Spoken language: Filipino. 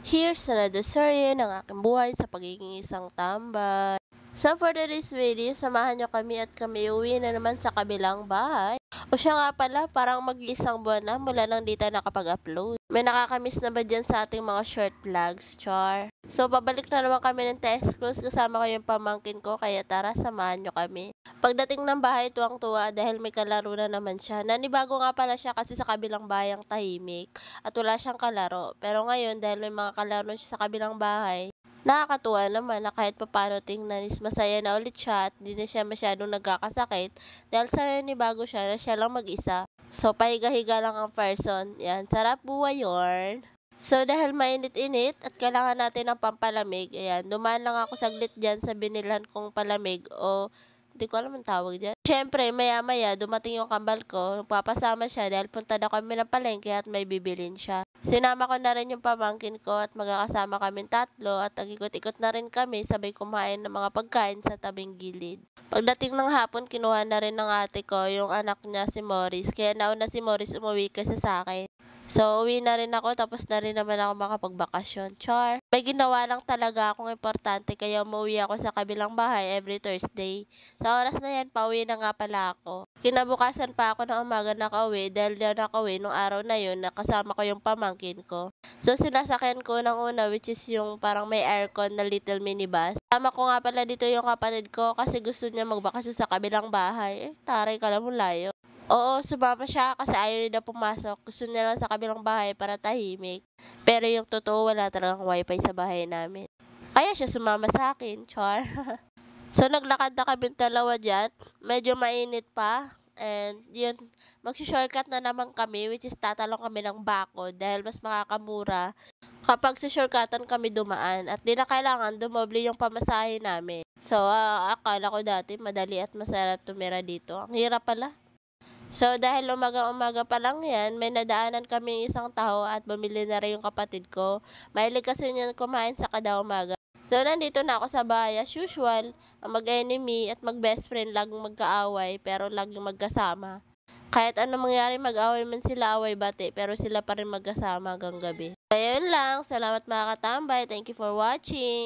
Here's another story ng aking buhay sa pagiging isang tambay. So for today's video, samahan nyo kami at kami uwi na naman sa kabilang bahay. O siya nga pala, parang mag-isang buwan na mula nang di tayo nakapag-upload. May nakakamiss na ba dyan sa ating mga short vlogs, char? So pabalik na naman kami ng test cruise, kasama ko yung pamangkin ko, kaya tara, samahan nyo kami. Pagdating ng bahay, tuwang-tuwa dahil may kalaro na naman siya. Nanibago nga pala siya kasi sa kabilang bahay ang tahimik at wala siyang kalaro. Pero ngayon, dahil may mga kalaro siya sa kabilang bahay, nakakatuwa naman na kahit papano tingnan is masaya na ulit siya at hindi na siya masyadong nagkakasakit dahil sa bago siya na siya lang mag-isa. So, pahiga-higa lang ang person. Yan, sarap buhay yorn. So, dahil mainit-init at kailangan natin ng pampalamig, ayan, dumaan lang ako saglit dyan sa binilhan kong palamig o hindi ko alam ang tawag dyan. Siyempre, maya-maya, dumating yung kambal ko, nagpapasama siya dahil punta na kami ng palengke at may bibilin siya. Sinama ko na rin yung pamangkin ko at magkakasama kaming tatlo at nag-ikot-ikot na rin kami sabay kumain ng mga pagkain sa tabing gilid. Pagdating ng hapon, kinuha na rin ng ate ko yung anak niya si Morris, kaya nauna si Morris umuwi kasi sa akin. So, uwi na rin ako, tapos na rin naman ako makapagbakasyon. Char! May ginawa lang talaga akong importante, kaya umuwi ako sa kabilang bahay every Thursday. Sa oras na yan, pauwi na nga pala ako. Kinabukasan pa ako ng umaga nakauwi, dahil na nakauwi nung araw na yun, nakasama ko yung pamangkin ko. So, sinasakyan ko ng una, which is yung parang may aircon na little minibus. Tama ko nga pala dito yung kapatid ko, kasi gusto niya magbakasyon sa kabilang bahay. Taray ka lang, layo. Oo, sumama siya kasi ayaw niya na pumasok. Gusto niya lang sa kabilang bahay para tahimik. Pero yung totoo, wala talagang wifi sa bahay namin. Kaya siya sumama sa akin, char. So, naglakad na kami dalawa dyan. Medyo mainit pa. And yun, mag-shortcut na naman kami, which is tatalong kami ng bako dahil mas makakamura kapag sa shortcutan kami dumaan. At di na kailangan dumoble yung pamasahe namin. So, akala ko dati madali at masarap tumira dito. Ang hirap pala. So, dahil umaga-umaga pa lang yan, may nadaanan kaming isang tao at bumili na rin yung kapatid ko. Mahilig kasi niyan kumain sa kada umaga. So, nandito na ako sa bahay as usual, mag-enemy at mag-best friend laging magkaaway pero laging magkasama. Kahit anong mangyari, mag-away man sila, away bati, pero sila pa rin magkasama hanggang gabi. Ayun lang, salamat mga katambay, thank you for watching.